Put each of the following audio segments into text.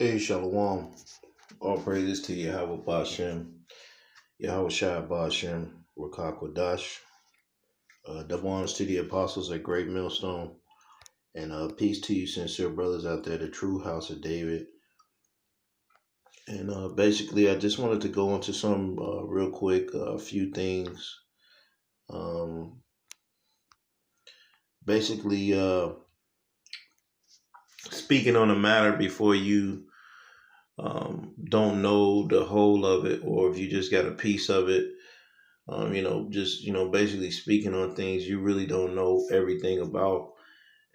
Hey, Shalom. All praises to Yahweh Bashem, Yahweh Shai Bashem, Rakakwadash. Double honors to the apostles at Great Millstone. And peace to you, sincere brothers out there, the true house of David. And basically, I just wanted to go into some real quick, a few things. Basically, speaking on a matter before you don't know the whole of it, or if you just got a piece of it, basically speaking on things you really don't know everything about.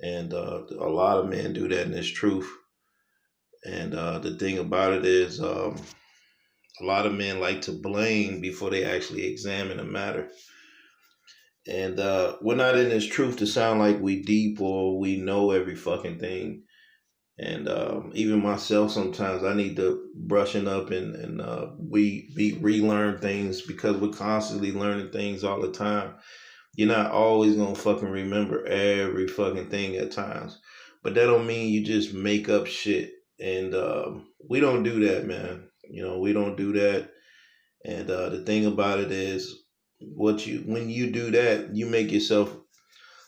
And a lot of men do that, and it's truth. And the thing about it is, a lot of men like to blame before they actually examine a matter. And we're not in this truth to sound like we deep or we know every fucking thing. And even myself, sometimes I need to brushing up and we relearn things, because we're constantly learning things all the time. You're not always gonna fucking remember every fucking thing at times, but that don't mean you just make up shit. And we don't do that, man. We don't do that. And the thing about it is, when you do that, you make yourself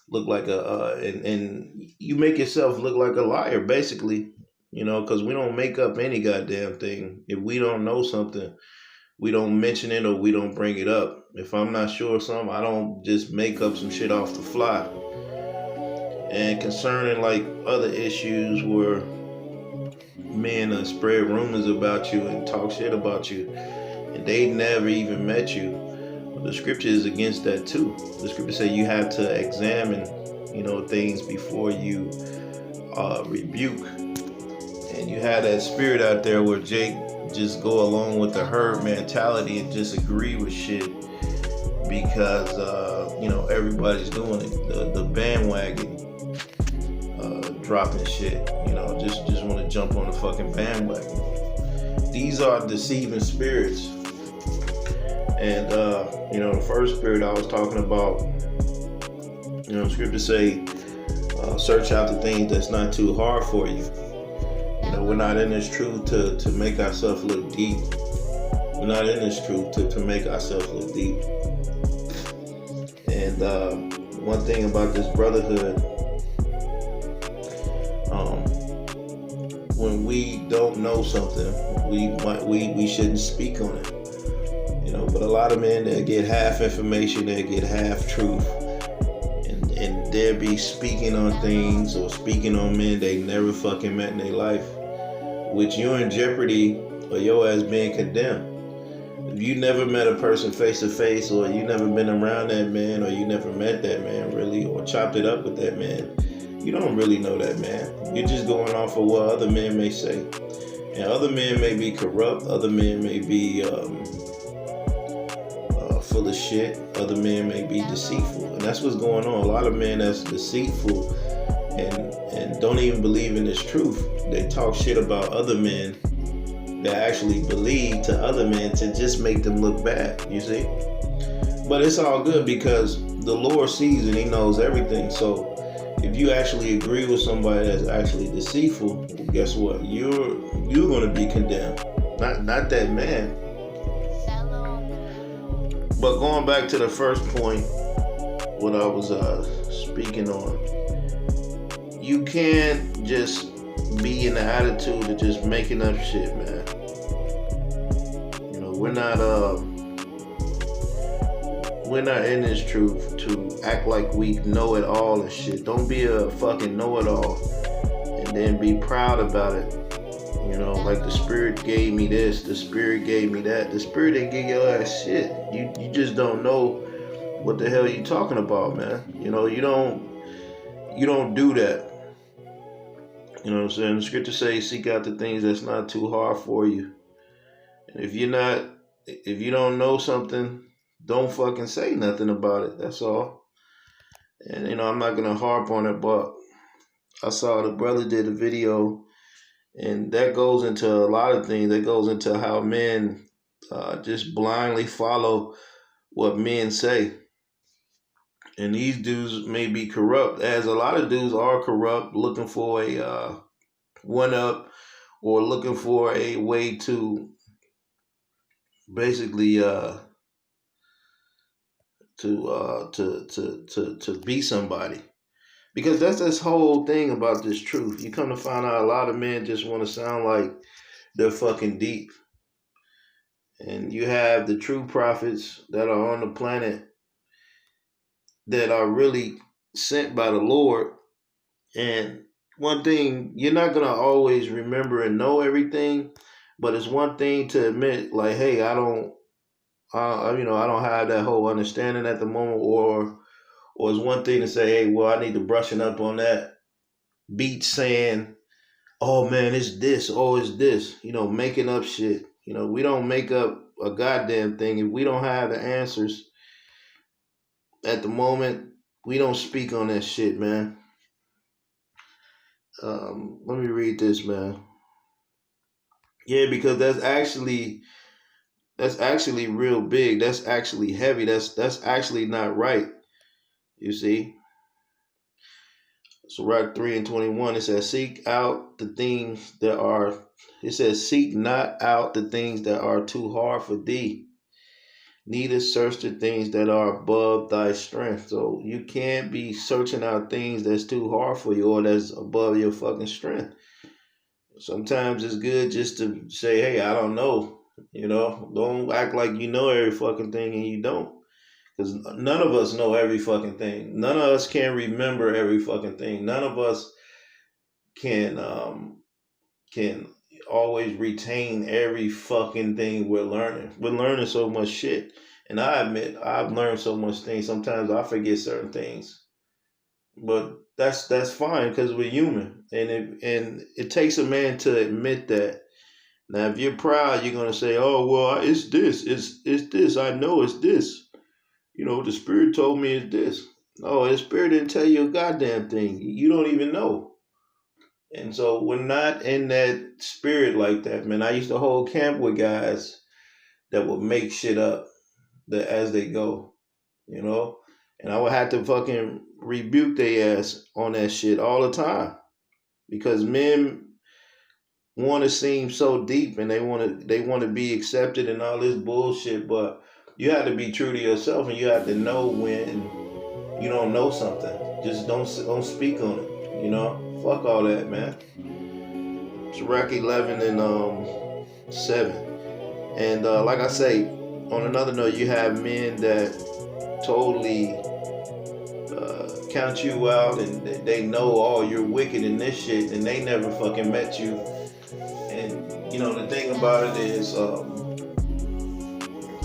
look like and you make yourself look like a liar, basically, because we don't make up any goddamn thing. If we don't know something, we don't mention it or we don't bring it up. If I'm not sure of something, I don't just make up some shit off the fly. And concerning like other issues where men spread rumors about you and talk shit about you, and they never even met you, the scripture is against that too. The scripture say you have to examine, things before you rebuke. And you have that spirit out there where Jake just go along with the herd mentality and just agree with shit because everybody's doing it. The bandwagon dropping shit. Just want to jump on the fucking bandwagon. These are deceiving spirits. And the first spirit I was talking about, scripture say, search out the things that's not too hard for you. We're not in this truth to make ourselves look deep. We're not in this truth to make ourselves look deep. And one thing about this brotherhood, when we don't know something, we shouldn't speak on it. But a lot of men, they get half information, they get half truth, and they'll be speaking on things or speaking on men they never fucking met in their life, which you're in jeopardy or your ass being condemned. If you never met a person face to face, or you never been around that man, or you never met that man really, or chopped it up with that man, you don't really know that man. You're just going off of what other men may say. And other men may be corrupt, other men may be full of shit, other men may be deceitful, and that's what's going on. A lot of men that's deceitful and don't even believe in this truth. They talk shit about other men that actually believe to other men to just make them look bad, you see. But it's all good because the Lord sees and he knows everything. So if you actually agree with somebody that's actually deceitful, well, guess what, you're going to be condemned, not that man. But going back to the first point, what I was speaking on, you can't just be in the attitude of just making up shit, man. We're not in this truth to act like we know it all and shit. Don't be a fucking know-it-all and then be proud about it. Like the spirit gave me this, the spirit gave me that. The spirit didn't give your ass shit. You just don't know what the hell you talking about, man. You don't do that. You know what I'm saying? The scripture says, seek out the things that's not too hard for you. And if you don't know something, don't fucking say nothing about it. That's all. And I'm not gonna harp on it, but I saw the brother did a video. And that goes into a lot of things. That goes into how men just blindly follow what men say. And these dudes may be corrupt, as a lot of dudes are corrupt, looking for a one-up or looking for a way to basically to be somebody. Because that's this whole thing about this truth. You come to find out a lot of men just want to sound like they're fucking deep. And you have the true prophets that are on the planet that are really sent by the Lord. And one thing, you're not gonna always remember and know everything, but it's one thing to admit, like, hey, I don't have that whole understanding at the moment, or it's one thing to say, hey, well, I need to brushing up on that. Beat saying, oh man, it's this, oh it's this, making up shit. We don't make up a goddamn thing if we don't have the answers at the moment. We don't speak on that shit, man. Let me read this, man. Yeah, because that's actually real big. That's actually heavy. That's actually not right. You see. So right 3:21, it says, seek out the things that are. It says, seek not out the things that are too hard for thee, neither search the things that are above thy strength. So you can't be searching out things that's too hard for you or that's above your fucking strength. Sometimes it's good just to say, hey, I don't know. Don't act like you know every fucking thing and you don't. Because none of us know every fucking thing. None of us can remember every fucking thing. None of us can always retain every fucking thing we're learning. We're learning so much shit. And I admit, I've learned so much things. Sometimes I forget certain things. But that's fine because we're human. And it takes a man to admit that. Now, if you're proud, you're going to say, oh, well, it's this. It's this. I know it's this. The Spirit told me it's this. No, the Spirit didn't tell you a goddamn thing. You don't even know. And so we're not in that spirit like that, man. I used to hold camp with guys that would make shit up as they go, And I would have to fucking rebuke their ass on that shit all the time. Because men want to seem so deep and they want to be accepted and all this bullshit, but you have to be true to yourself and you have to know when you don't know something. Just don't speak on it. Fuck all that, man. Sirach 11 and 7. And like I say, on another note, you have men that totally count you out and they know, oh, you're wicked in this shit, and they never fucking met you. And the thing about it is, a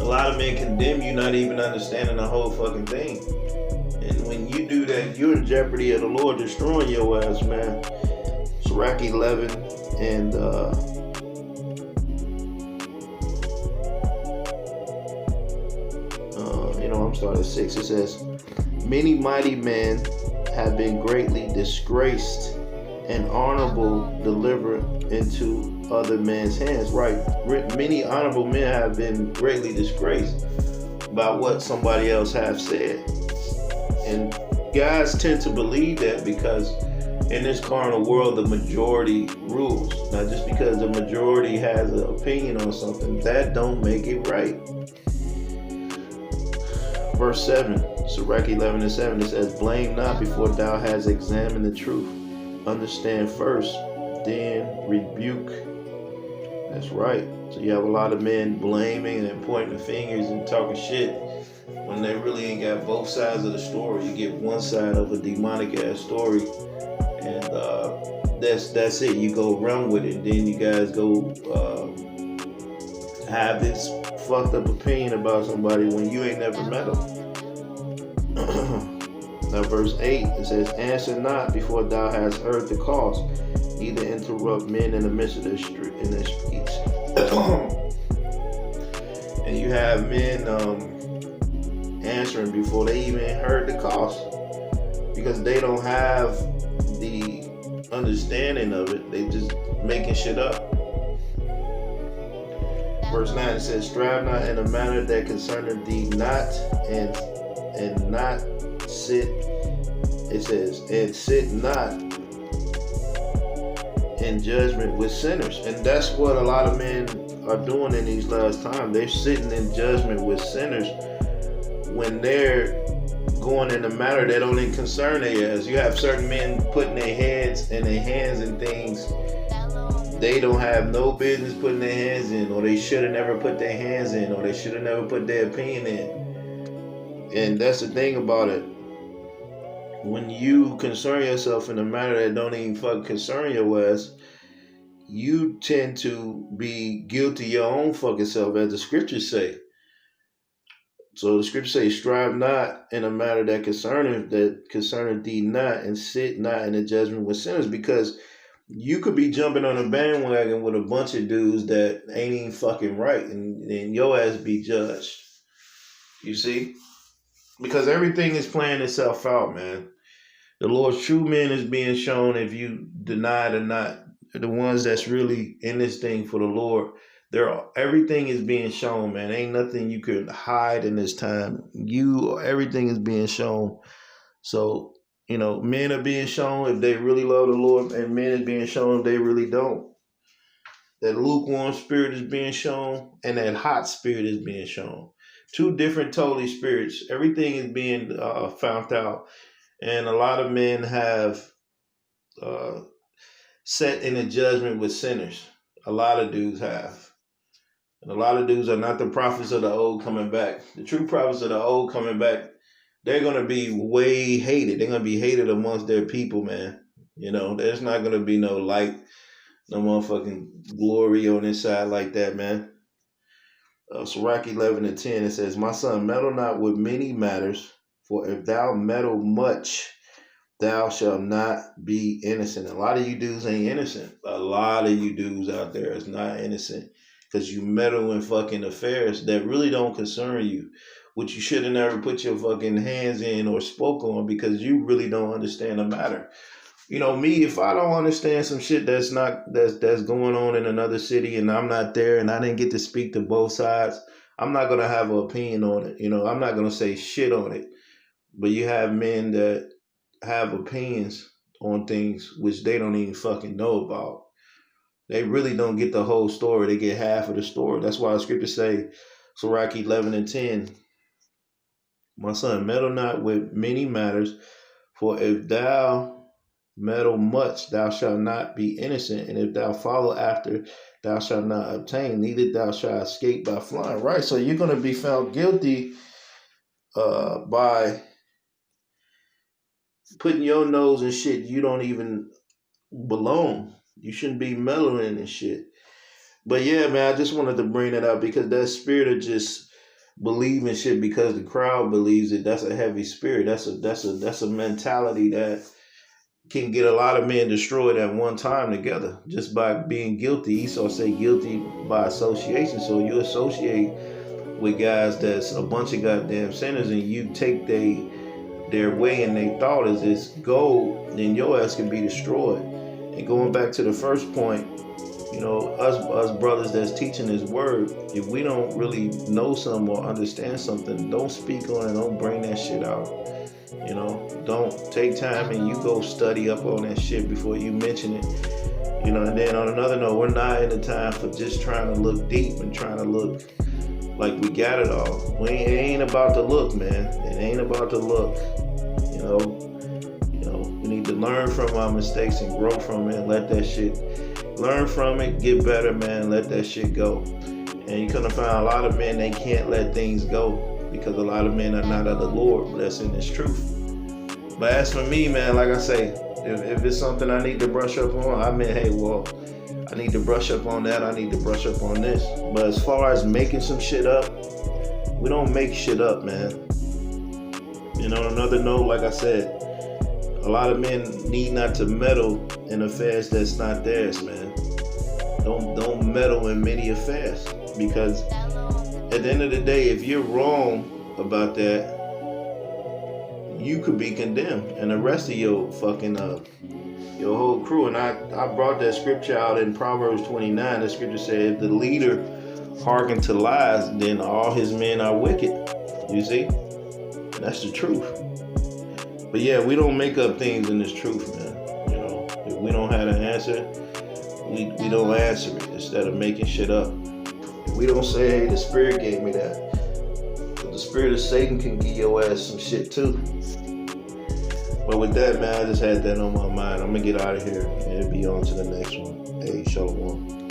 lot of men condemn you not even understanding the whole fucking thing. And when you do that, you're in jeopardy of the Lord destroying your ass, man. Sirach 11 and I'm starting at 6. It says, many mighty men have been greatly disgraced and honorable delivered into other men's hands. Right. Many honorable men have been greatly disgraced by what somebody else have said. And guys tend to believe that because in this carnal world, the majority rules. Now, just because the majority has an opinion on something, that don't make it right. Verse 7, Sirach 11 and 7, it says, blame not before thou hast examined the truth. Understand first, then rebuke. That's right. So you have a lot of men blaming and pointing fingers and talking shit when they really ain't got both sides of the story. You get one side of a demonic ass story, and that's it. You go run with it. Then you guys go have this fucked up opinion about somebody when you ain't never met them. Now verse 8, it says, answer not before thou hast heard the cause, neither interrupt men in the midst of their speech. And you have men answering before they even heard the cause, because they don't have the understanding of it. They just making shit up. Verse 9, it says, strive not in a manner that concerneth thee not, and not sit. It says, and sit not in judgment with sinners. And that's what a lot of men are doing in these last times. They're sitting in judgment with sinners when they're going in a matter that don't even concern their ass. You have certain men putting their heads and their hands in things they don't have no business putting their hands in, or they should have never put their hands in, or they should have never put their opinion in. And that's the thing about it. When you concern yourself in a matter that don't even fucking concern your ass, you tend to be guilty your own fucking self, as the scriptures say. So the scriptures say, strive not in a matter that concerneth thee not, and sit not in the judgment with sinners, because you could be jumping on a bandwagon with a bunch of dudes that ain't even fucking right, and your ass be judged. You see? Because everything is playing itself out, man. The Lord's true men is being shown if you deny it or not. The ones that's really in this thing for the Lord, everything is being shown, man. Ain't nothing you could hide in this time. Everything is being shown. So, men are being shown if they really love the Lord, and men is being shown if they really don't. That lukewarm spirit is being shown, and that hot spirit is being shown. Two different totally spirits. Everything is being found out. And a lot of men have set in a judgment with sinners. A lot of dudes have. And a lot of dudes are not the prophets of the old coming back. The true prophets of the old coming back, they're going to be way hated. They're going to be hated amongst their people, man. There's not going to be no light, no motherfucking glory on this side like that, man. Sirach 11:10, it says, my son, meddle not with many matters, for if thou meddle much, thou shalt not be innocent. A lot of you dudes ain't innocent. A lot of you dudes out there is not innocent because you meddle in fucking affairs that really don't concern you, which you should have never put your fucking hands in or spoke on because you really don't understand the matter. Me, if I don't understand some shit that's going on in another city and I'm not there and I didn't get to speak to both sides, I'm not going to have an opinion on it. I'm not going to say shit on it. But you have men that have opinions on things which they don't even fucking know about. They really don't get the whole story. They get half of the story. That's why the scriptures say, Sirach 11:10, my son, meddle not with many matters, for if thou meddle much, thou shalt not be innocent, and if thou follow after, thou shalt not obtain, neither thou shalt escape by flying. Right? So you're going to be found guilty by putting your nose in shit you don't even belong. You shouldn't be meddling in shit. But yeah, man, I just wanted to bring that up because that spirit of just believing shit because the crowd believes it, that's a heavy spirit. That's a mentality that can get a lot of men destroyed at one time together just by being guilty. Esau say guilty by association. So you associate with guys that's a bunch of goddamn sinners and you take their way and their thought is this gold, then your ass can be destroyed. And going back to the first point, us brothers that's teaching this word, if we don't really know something or understand something, don't speak on it, don't bring that shit out. Don't take time and you go study up on that shit before you mention it. And then on another note, we're not in the time for just trying to look deep and trying to look like we got it all. It ain't about the look, man. It ain't about the look. We need to learn from our mistakes and grow from it and let that shit, learn from it, get better, man, let that shit go. And you're going to find a lot of men, they can't let things go because a lot of men are not of the Lord, but that's in this truth. But as for me, man, like I say, if it's something I need to brush up on, I need to brush up on that, I need to brush up on this. But as far as making some shit up, we don't make shit up, man. On another note, like I said, a lot of men need not to meddle in affairs that's not theirs, man. Don't meddle in many affairs because at the end of the day, if you're wrong about that, you could be condemned and the rest of your fucking your whole crew. And I brought that scripture out in Proverbs 29. The scripture said, if the leader hearken to lies, then all his men are wicked. You see? That's the truth. But yeah, we don't make up things in this truth, man. If we don't have an answer, we don't answer it instead of making shit up. We don't say, hey, the spirit gave me that. But the spirit of Satan can give your ass some shit too. But with that, man, I just had that on my mind. I'm gonna get out of here and be on to the next one. Hey, shalom.